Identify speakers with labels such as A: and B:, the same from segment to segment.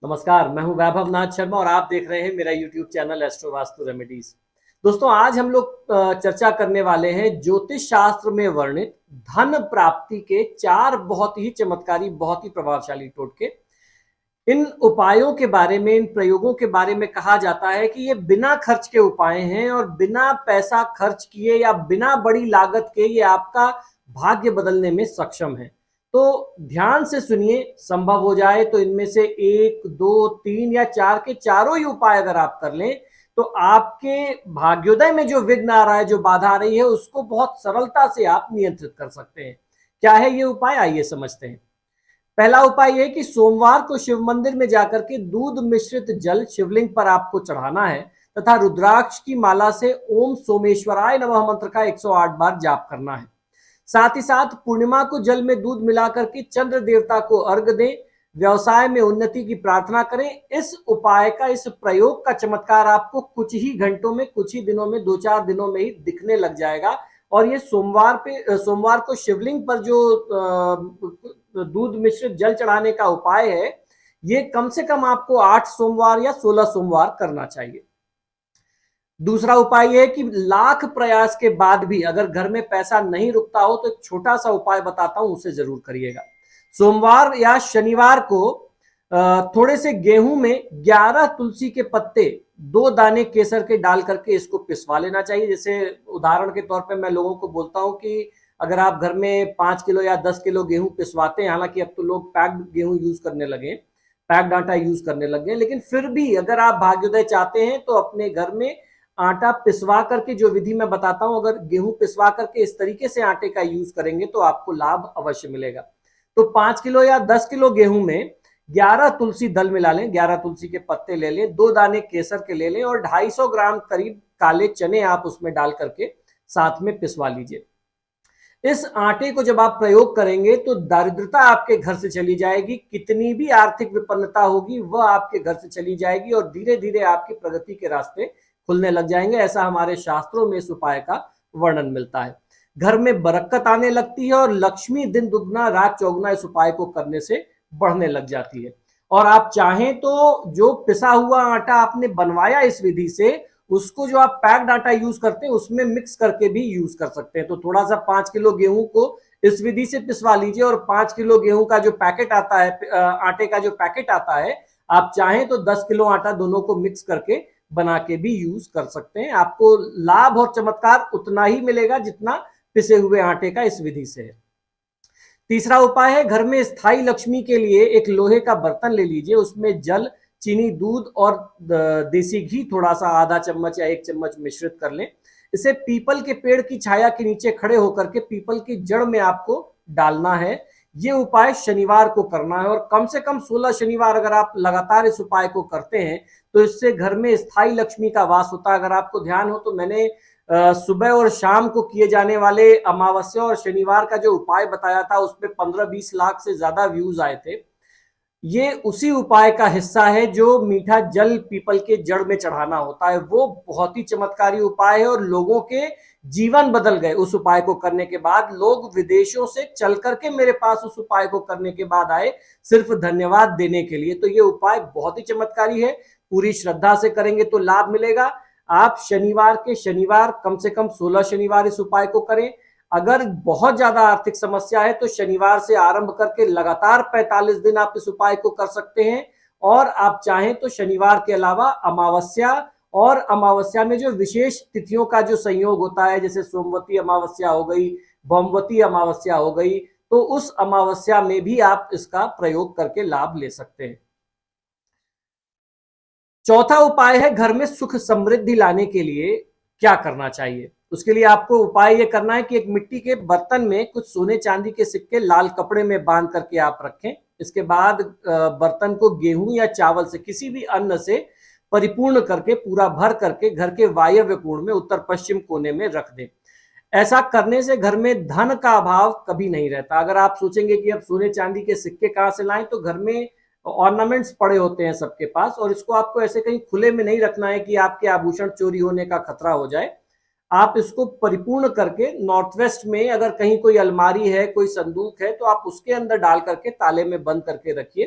A: नमस्कार, मैं हूं वैभव नाथ शर्मा और आप देख रहे हैं मेरा YouTube channel astro vastu remedies. दोस्तों, आज हम लोग चर्चा करने वाले हैं ज्योतिष शास्त्र में वर्णित धन प्राप्ति के 4 बहुत ही चमत्कारी, बहुत ही प्रभावशाली टोटके। इन उपायों के बारे में, इन प्रयोगों के बारे में कहा जाता है कि ये बिना खर्च के उपाय हैं और बिना पैसा खर्च किए या बिना बड़ी लागत के ये आपका भाग्य बदलने में सक्षम है। तो ध्यान से सुनिए, संभव हो जाए तो इनमें से 1, 2, 3 या 4 के चारों ही उपाय अगर आप कर लें तो आपके भाग्योदय में जो विघ्न आ रहा है, जो बाधा आ रही है, उसको बहुत सरलता से आप नियंत्रित कर सकते हैं। क्या है ये उपाय, आइए समझते हैं। पहला उपाय यह कि सोमवार को शिव मंदिर में जाकर के दूध मिश्रित जल शिवलिंग पर आपको चढ़ाना है तथा रुद्राक्ष की माला से ओम सोमेश्वराय नमः मंत्र का 108 बार जाप करना है। साथ ही साथ पूर्णिमा को जल में दूध मिलाकर के चंद्र देवता को अर्घ दें। व्यवसाय में उन्नति की प्रार्थना करें। इस उपाय का, इस प्रयोग का चमत्कार आपको कुछ ही घंटों में, कुछ ही दिनों में, 2-4 दिनों में ही दिखने लग जाएगा। और ये सोमवार को शिवलिंग पर जो दूध मिश्रित जल चढ़ाने का उपाय है, ये कम से कम आपको 8 सोमवार या 16 सोमवार करना चाहिए। दूसरा उपाय यह है कि लाख प्रयास के बाद भी अगर घर में पैसा नहीं रुकता हो तो एक छोटा सा उपाय बताता हूं, उसे जरूर करिएगा। सोमवार या शनिवार को थोड़े से गेहूं में 11 तुलसी के पत्ते, 2 दाने केसर के डाल करके इसको पिसवा लेना चाहिए। जैसे उदाहरण के तौर पे मैं लोगों को बोलता हूं कि अगर आप घर में 5 किलो या 10 किलो गेहूं पिसवाते हैं, हालांकि अब तो लोग पैक्ड गेहूं यूज करने लगे, पैक्ड आटा यूज करने लगे, लेकिन फिर भी अगर आप भाग्योदय चाहते हैं तो अपने घर में आटा पिसवा करके, जो विधि मैं बताता हूं, अगर गेहूं पिसवा करके इस तरीके से आटे का यूज करेंगे तो आपको लाभ अवश्य मिलेगा। तो 5 किलो या 10 किलो गेहूं में 11 तुलसी दल मिला लें, 11 तुलसी के पत्ते ले लें, 2 दाने केसर के ले लें और 250 ग्राम करीब काले चने आप उसमें डाल करके साथ में पिसवा लीजिए। इस आटे को जब आप प्रयोग करेंगे तो दारिद्रता आपके घर से चली जाएगी, कितनी भी आर्थिक विपन्नता होगी वह आपके घर से चली जाएगी और धीरे धीरे आपकी प्रगति के रास्ते खुलने लग जाएंगे। ऐसा हमारे शास्त्रों में इस उपाय का वर्णन मिलता है। घर में बरकत आने लगती है और लक्ष्मी दिन दुगना रात चौगुना इस उपाय को करने से बढ़ने लग जाती है। और आप चाहें तो जो पिसा हुआ आटा आपने बनवाया इस विधि से, उसको जो आप पैक्ड आटा यूज करते हैं उसमें मिक्स करके भी यूज कर सकते हैं। तो थोड़ा सा 5 किलो गेहूं को इस विधि से पिसवा लीजिए और 5 किलो गेहूं का जो पैकेट आता है, आटे का जो पैकेट आता है, आप चाहें तो 10 किलो आटा दोनों को मिक्स करके बना के भी यूज कर सकते हैं। आपको लाभ और चमत्कार उतना ही मिलेगा जितना पिसे हुए आटे का इस विधि से है। तीसरा उपाय है, घर में स्थायी लक्ष्मी के लिए एक लोहे का बर्तन ले लीजिए, उसमें जल, चीनी, दूध और देसी घी थोड़ा सा आधा चम्मच या 1 चम्मच मिश्रित कर लें। इसे पीपल के पेड़ की छाया के नीचे खड़े होकर के पीपल की जड़ में आपको डालना है। ये उपाय शनिवार को करना है और कम से कम 16 शनिवार अगर आप लगातार इस उपाय को करते हैं तो इससे घर में स्थायी लक्ष्मी का वास होता है। अगर आपको ध्यान हो तो मैंने सुबह और शाम को किए जाने वाले अमावस्या और शनिवार का जो उपाय बताया था उसमें 15-20 लाख से ज्यादा व्यूज आए थे। ये उसी उपाय का हिस्सा है जो मीठा जल पीपल के जड़ में चढ़ाना होता है। वो बहुत ही चमत्कारी उपाय है और लोगों के जीवन बदल गए उस उपाय को करने के बाद। लोग विदेशों से चल करके मेरे पास उस उपाय को करने के बाद आए, सिर्फ धन्यवाद देने के लिए। तो ये उपाय बहुत ही चमत्कारी है। पूरी श्रद्धा से करेंगे तो लाभ मिलेगा। आप शनिवार के शनिवार कम से कम 16 शनिवार इस उपाय को करें। अगर बहुत ज्यादा आर्थिक समस्या है तो शनिवार से आरंभ करके लगातार 45 दिन आप इस उपाय को कर सकते हैं। और आप चाहें तो शनिवार के अलावा अमावस्या और अमावस्या में जो विशेष तिथियों का जो संयोग होता है, जैसे सोमवती अमावस्या हो गई, भौमवती अमावस्या हो गई, तो उस अमावस्या में भी आप इसका प्रयोग करके लाभ ले सकते हैं। चौथा उपाय है, घर में सुख समृद्धि लाने के लिए क्या करना चाहिए। उसके लिए आपको उपाय ये करना है कि एक मिट्टी के बर्तन में कुछ सोने चांदी के सिक्के लाल कपड़े में बांध करके आप रखें। इसके बाद बर्तन को गेहूं या चावल से, किसी भी अन्न से परिपूर्ण करके, पूरा भर करके घर के वायव्य कोण में उत्तर पश्चिम कोने में रख दें। ऐसा करने से घर में धन का अभाव कभी नहीं रहता। अगर आप सोचेंगे कि अब सोने चांदी के सिक्के कहां से लाएं, तो घर में ऑर्नामेंट्स पड़े होते हैं सबके पास, और इसको आपको ऐसे कहीं खुले में नहीं रखना है कि आपके आभूषण चोरी होने का खतरा हो जाए। आप इसको परिपूर्ण करके नॉर्थ वेस्ट में अगर कहीं कोई अलमारी है, कोई संदूक है, तो आप उसके अंदर डाल करके ताले में बंद करके रखिए।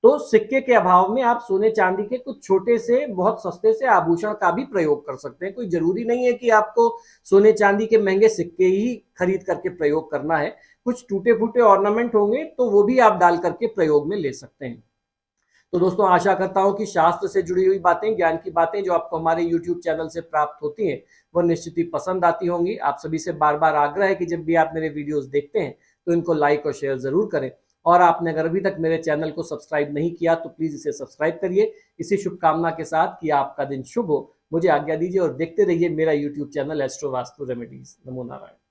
A: तो सिक्के के अभाव में आप सोने चांदी के कुछ छोटे से बहुत सस्ते से आभूषण का भी प्रयोग कर सकते हैं। कोई जरूरी नहीं है कि आपको सोने चांदी के महंगे सिक्के ही खरीद करके प्रयोग करना है। कुछ टूटे फूटे ऑर्नामेंट होंगे तो वो भी आप डाल करके प्रयोग में ले सकते हैं। तो दोस्तों आशा करता हूं कि शास्त्र से जुड़ी हुई बातें, ज्ञान की बातें जो आपको हमारे YouTube चैनल से प्राप्त होती हैं वो निश्चित ही पसंद आती होंगी। आप सभी से बार बार आग्रह है कि जब भी आप मेरे वीडियोस देखते हैं तो इनको लाइक और शेयर जरूर करें, और आपने अगर अभी तक मेरे चैनल को सब्सक्राइब नहीं किया तो प्लीज इसे सब्सक्राइब करिए। इसी शुभकामना के साथ कि आपका दिन शुभ हो, मुझे आज्ञा दीजिए और देखते रहिए मेरा YouTube channel astro vastu remedies. नमो नारायण।